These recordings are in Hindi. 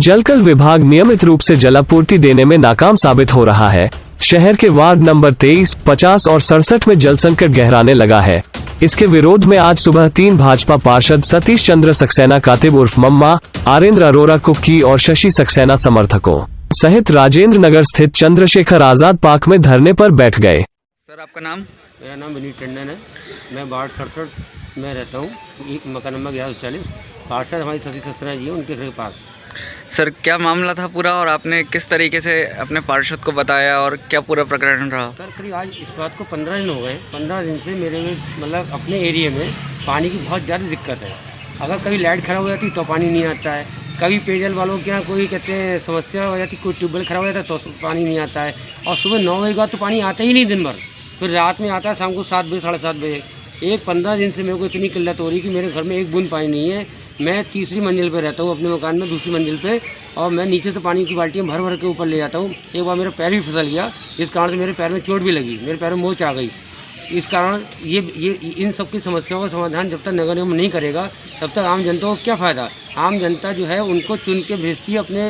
जलकल विभाग नियमित रूप से जलापूर्ति देने में नाकाम साबित हो रहा है। शहर के वार्ड नंबर 23, 50 और 67 में जल संकट गहराने लगा है। इसके विरोध में आज सुबह 3 भाजपा पार्षद सतीश चंद्र सक्सेना कातिब उर्फ मम्मा, आरेंद्र अरोरा कुक्की और शशि सक्सेना समर्थकों सहित राजेंद्र नगर स्थित चंद्रशेखर आजाद पार्क में धरने पर बैठ गए। सर, आपका नाम? मेरा नाम विनीत टंडन है। मैं वार्ड 67 में रहता हूँ, मकान नंबर 1140। पार्षद हमारी सतीश सक्सेना जी है, उनके घर के पास। सर, क्या मामला था पूरा और आपने किस तरीके से अपने पार्षद को बताया और क्या पूरा प्रकरण रहा? सर, करीब आज इस बात को 15 दिन हो गए। 15 दिन से मेरे मतलब अपने एरिया में पानी की बहुत ज़्यादा दिक्कत है। अगर कभी लाइट ख़राब हो जाती तो पानी नहीं आता है, कभी पेयजल वालों के यहाँ कोई कहते हैं समस्या हो जाती, कोई ट्यूबवेल ख़राब हो जाता है तो पानी नहीं आता है। और सुबह 9 बजे के बाद तो पानी आता ही नहीं दिन भर, फिर रात में आता है शाम को 7 बजे 7:30 बजे। 15 दिन से मेरे को इतनी किल्लत हो रही कि मेरे घर में एक बूंद पानी नहीं है। मैं तीसरी मंजिल पे रहता हूँ अपने मकान में, दूसरी मंजिल पे, और मैं नीचे तो पानी की बाल्टियाँ भर भर के ऊपर ले जाता हूँ। एक बार मेरा पैर भी फिसल गया, इस कारण से मेरे पैर में चोट भी लगी, मेरे पैर में मोच आ गई। इस कारण ये इन सब की समस्याओं का समाधान जब तक नगर निगम नहीं करेगा तब तक आम जनता को क्या फ़ायदा। आम जनता जो है उनको चुन के भेजती है अपने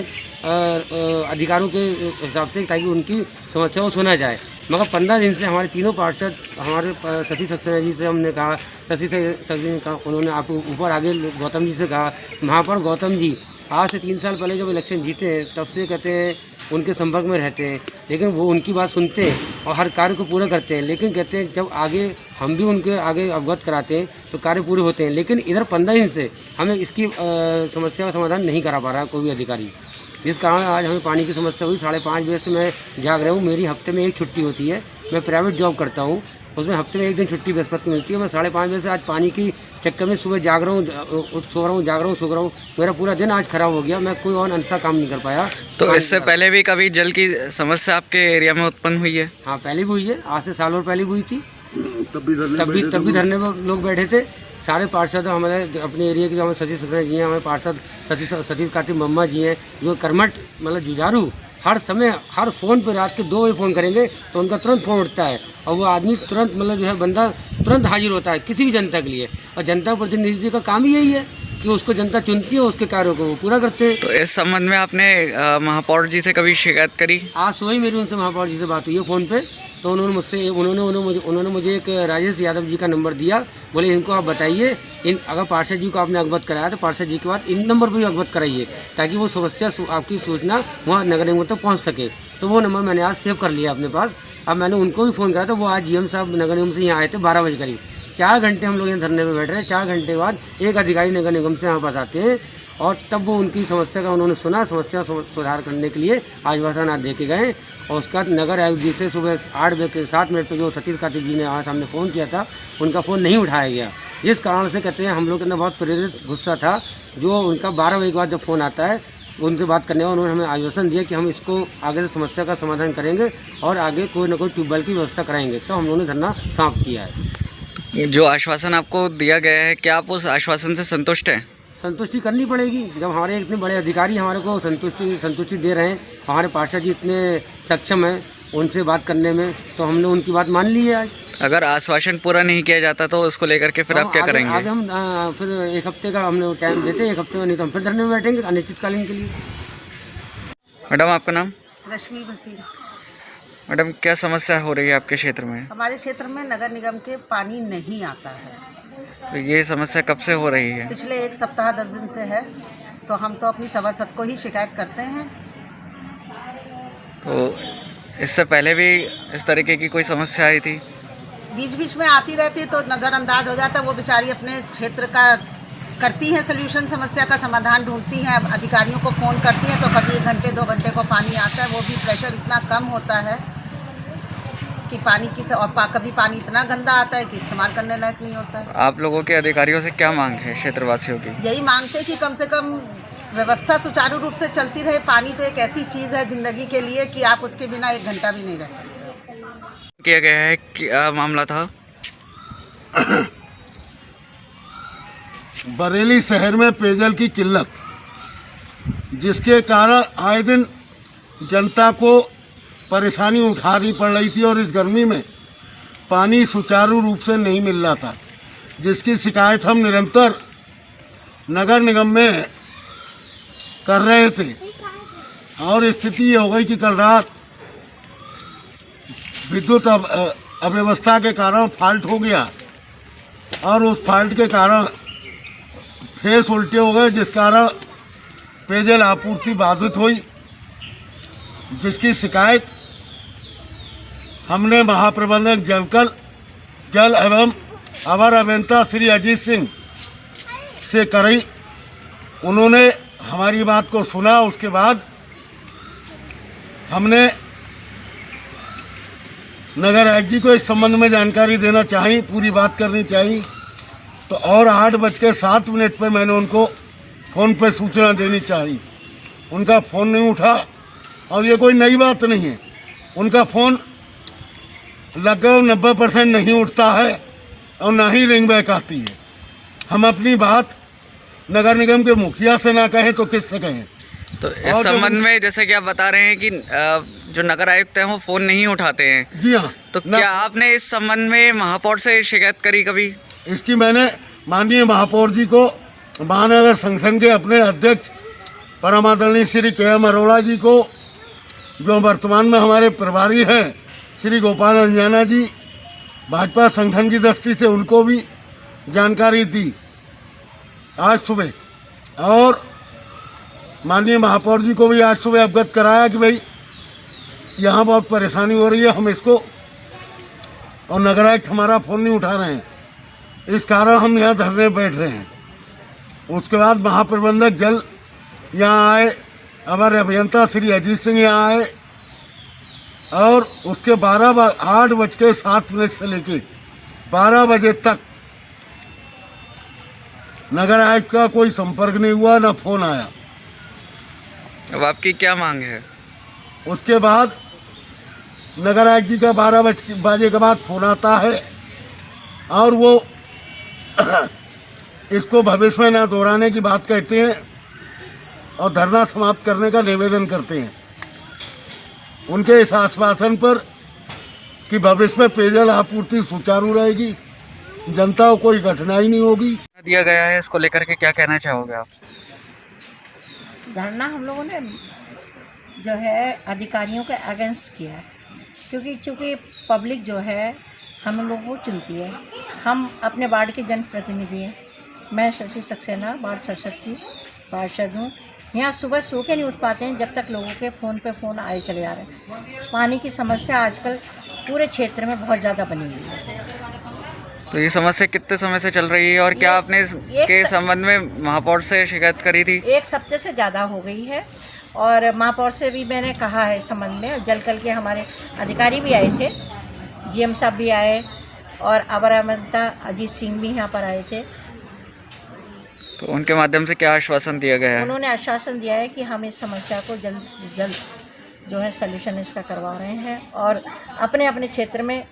अधिकारों के हिसाब से, ताकि उनकी समस्या को सुना जाए। मगर 15 दिन से हमारे तीनों पार्षद, हमारे सतीश सक्सेना जी से हमने कहा, सतीश सक्सेना का उन्होंने आप ऊपर आगे गौतम जी से कहा। वहाँ पर गौतम जी आज से 3 साल पहले जब इलेक्शन जीते हैं तब से कहते हैं उनके संपर्क में रहते हैं, लेकिन वो उनकी बात सुनते हैं और हर कार्य को पूरा करते हैं। लेकिन कहते हैं जब आगे हम भी उनके आगे अवगत कराते हैं तो कार्य पूरे होते हैं। लेकिन इधर 15 दिन से हमें इसकी समस्या का समाधान नहीं करा पा रहा कोई भी अधिकारी, जिस कारण आज हमें पानी की समस्या हुई। 5:30 बजे से मैं जाग रहा हूँ। मेरी हफ्ते में एक छुट्टी होती है, मैं प्राइवेट जॉब करता हूँ, उसमें हफ्ते में एक दिन छुट्टी बृहस्पति को मिलती है। मैं 5:30 बजे से आज पानी की चक्कर में सुबह जाग रहा हूँ, सो रहा हूँ, जाग रहा हूँ, सो रहा हूँ। मेरा पूरा दिन आज खराब हो गया, मैं कोई और अंतर काम नहीं कर पाया। तो इससे पहले भी कभी जल की समस्या आपके एरिया में उत्पन्न हुई है? हाँ, पहले भी हुई है, आज से साल और पहले भी हुई थी। तब भी धरने में लोग बैठे थे। सारे पार्षद हमारे अपने एरिया के, जो हमारे सतीश सक्सेना जी हैं, हमारे पार्षद सतीश कातिब मम्मा जी हैं, जो कर्मठ मतलब जुझारू, हर समय हर फ़ोन पे रात के 2 बजे फ़ोन करेंगे तो उनका तुरंत फ़ोन उठता है और वो आदमी तुरंत मतलब जो है बंदा तुरंत हाजिर होता है किसी भी जनता के लिए। और जनता प्रतिनिधि का काम ही यही है कि उसको जनता चुनती है, उसके कार्यों को वो पूरा करते हैं। तो इस संबंध में आपने महापौर जी से कभी शिकायत करी? आज सुबह ही मेरी उनसे महापौर जी से बात हुई है फ़ोन पे, तो उन्होंने मुझे एक राजेश यादव जी का नंबर दिया। बोले इनको आप बताइए, इन अगर पार्षद जी को आपने अवगत कराया तो पार्षद जी के बाद इन नंबर पर भी अवगत कराइए, ताकि वो समस्या आपकी सूचना वहाँ नगर निगम तक पहुँच सके। तो वो नंबर मैंने आज सेव कर लिया अपने पास। अब मैंने उनको भी फ़ोन करा, तो वो आज GM साहब नगर निगम से यहाँ आए थे 12 बजे करीब। 4 घंटे हम लोग यहाँ धरने में बैठ रहे हैं। 4 घंटे बाद एक अधिकारी नगर निगम से यहाँ पास आते हैं और तब वो उनकी समस्या का उन्होंने सुना, समस्या सुधार करने के लिए आश्वासन आज दे के गए। और उसके बाद नगर आयुक्त जी से सुबह 8 बजे के 7 मिनट पर जो सतीश कातिब जी ने आज सामने फ़ोन किया था, उनका फ़ोन नहीं उठाया गया। जिस कारण से कहते हैं हम लोग के अंदर बहुत प्रेरित गुस्सा था, जो उनका 12 बजे के बाद जब फ़ोन आता है उनसे बात करने में उन्होंने हमें आश्वासन दिया कि हम इसको आगे से समस्या का समाधान करेंगे और आगे कोई ना कोई ट्यूबवेल की व्यवस्था कराएंगे। तो हम लोगों ने धरना समाप्त किया है। जो आश्वासन आपको दिया गया है, क्या आप उस आश्वासन से संतुष्ट हैं? संतुष्टि करनी पड़ेगी। जब हमारे इतने बड़े अधिकारी हमारे को संतुष्टि दे रहे हैं, हमारे पार्षद जी इतने सक्षम हैं उनसे बात करने में, तो हमने उनकी बात मान ली है आज। अगर आश्वासन पूरा नहीं किया जाता तो उसको लेकर के फिर आप क्या करेंगे? आगे हम फिर 1 हफ्ते का हमने टाइम देते हैं, 1 हफ्ते में, नहीं तो हम फिर धरने में बैठेंगे अनिश्चितकालीन के लिए। मैडम, आपका नाम? रश्मि बसीर। मैडम, क्या समस्या हो रही है आपके क्षेत्र में? हमारे क्षेत्र में नगर निगम के पानी नहीं आता है। तो ये समस्या कब से हो रही है? पिछले 1 सप्ताह 10 दिन से है। तो हम तो अपनी सभासद को ही शिकायत करते हैं। तो इससे पहले भी इस तरीके की कोई समस्या आई थी? बीच बीच में आती रहती तो नज़रअंदाज हो जाता। वो बेचारी अपने क्षेत्र का करती हैं सल्यूशन, समस्या का समाधान ढूंढती हैं, अधिकारियों को फ़ोन करती हैं तो कभी 1 घंटे 2 घंटे को पानी आता है, वो भी प्रेशर इतना कम होता है कि पानी की और कभी पानी इतना गंदा आता है कि इस्तेमाल करने लायक नहीं होता है। आप लोगों के अधिकारियों से क्या मांग है क्षेत्रवासियों की? यही मांगते कि कम से कम व्यवस्था सुचारू रूप से चलती रहे। पानी तो एक ऐसी चीज़ है ज़िंदगी के लिए कि आप उसके बिना 1 घंटा भी नहीं रह सकते। किया गया है, क्या मामला था? बरेली शहर में पेयजल की किल्लत, जिसके कारण आए दिन जनता को परेशानी उठानी पड़ रही थी और इस गर्मी में पानी सुचारू रूप से नहीं मिल रहा था, जिसकी शिकायत हम निरंतर नगर निगम में कर रहे थे और स्थिति ये हो गई कि कल रात विद्युत अव्यवस्था के कारण फॉल्ट हो गया और उस फॉल्ट के कारण फेस उल्टे हो गए, जिस कारण पेयजल आपूर्ति बाधित हुई, जिसकी शिकायत हमने महाप्रबंधक जल एवं अवर अभियंता श्री अजीत सिंह से करी। उन्होंने हमारी बात को सुना। उसके बाद हमने नगर आयुक्त जी को इस संबंध में जानकारी देना चाहिए, पूरी बात करनी चाहिए। तो और 8:07 पे मैंने उनको फ़ोन पे सूचना देनी चाहिए। उनका फ़ोन नहीं उठा और ये कोई नई बात नहीं है। उनका फ़ोन लगभग 90% नहीं उठता है और ना ही रिंग बैक आती है। हम अपनी बात नगर निगम के मुखिया से ना कहें तो किससे कहें। तो इस संबंध में जैसे कि आप बता रहे हैं कि जो नगर आयुक्त हैं वो फ़ोन नहीं उठाते हैं। जी हाँ। तो क्या आपने इस संबंध में महापौर से शिकायत करी कभी? इसकी मैंने माननीय महापौर जी को, महानगर संगठन के अपने अध्यक्ष परमादरणीय श्री KM अरोड़ा जी को, जो वर्तमान में हमारे प्रभारी हैं श्री गोपाल अंजाना जी, भाजपा संगठन की दृष्टि से उनको भी जानकारी दी आज सुबह। और माननीय महापौर जी को भी आज सुबह अवगत कराया कि भाई यहाँ बहुत परेशानी हो रही है, हम इसको, और नगर आयुक्त हमारा फ़ोन नहीं उठा रहे हैं, इस कारण हम यहाँ धरने बैठ रहे हैं। उसके बाद महाप्रबंधक जल यहाँ आए, हमारे अभियंता श्री अजीत सिंह यहाँ आए और उसके 8:07 से लेके 12 बजे तक नगर आयुक्त का कोई संपर्क नहीं हुआ, ना फ़ोन आया। अब आपकी क्या मांग है? उसके बाद नगर आयुक्त जी का 12 बजे के बाद फ़ोन आता है और वो इसको भविष्य में ना दोहराने की बात कहते हैं और धरना समाप्त करने का निवेदन करते हैं। उनके इस आश्वासन पर कि भविष्य में पेयजल आपूर्ति सुचारू रहेगी, जनता को कोई कठिनाई नहीं होगी, दिया गया है, इसको लेकर के क्या कहना चाहोगे आप? धरना हम लोगों ने जो है अधिकारियों के अगेंस्ट किया है, क्योंकि चूँकि पब्लिक जो है हम लोगों को चुनती है। हम अपने वार्ड के जनप्रतिनिधि हैं। मैं शशि सक्सेना वार्ड 67 की पार्षद हूँ। यहाँ सुबह सो के नहीं उठ पाते हैं जब तक लोगों के फ़ोन पे फ़ोन आए चले आ रहे हैं। पानी की समस्या आजकल पूरे क्षेत्र में बहुत ज़्यादा बनी हुई है। तो ये समस्या कितने समय से चल रही है और क्या आपने इसके संबंध में महापौर से शिकायत करी थी? 1 हफ्ते से ज़्यादा हो गई है और महापौर से भी मैंने कहा है इस संबंध में। जल कल के हमारे अधिकारी भी आए थे, GM साहब भी आए और अवर अभियंता अजीत सिंह भी यहाँ पर आए थे। तो उनके माध्यम से क्या आश्वासन दिया गया है? उन्होंने आश्वासन दिया है कि हम इस समस्या को जल्द से जल्द जो है सल्यूशन इसका करवा रहे हैं और अपने अपने क्षेत्र में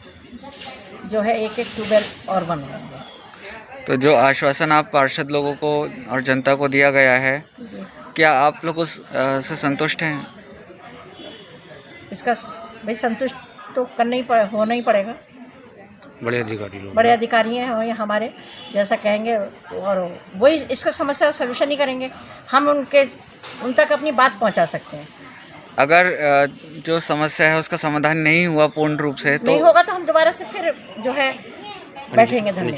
जो है एक ट्यूबवेल और बनवाएंगे। तो जो आश्वासन आप पार्षद लोगों को और जनता को दिया गया है, क्या आप लोग उससे संतुष्ट हैं? इसका भाई संतुष्ट तो होना ही पड़ेगा। बड़े अधिकारी हैं और हमारे जैसा कहेंगे और वही इसका समस्या का सलूशन ही करेंगे। हम उन तक अपनी बात पहुंचा सकते हैं। अगर जो समस्या है उसका समाधान नहीं हुआ पूर्ण रूप से, तो नहीं होगा तो हम दोबारा से फिर जो है बैठेंगे धरने।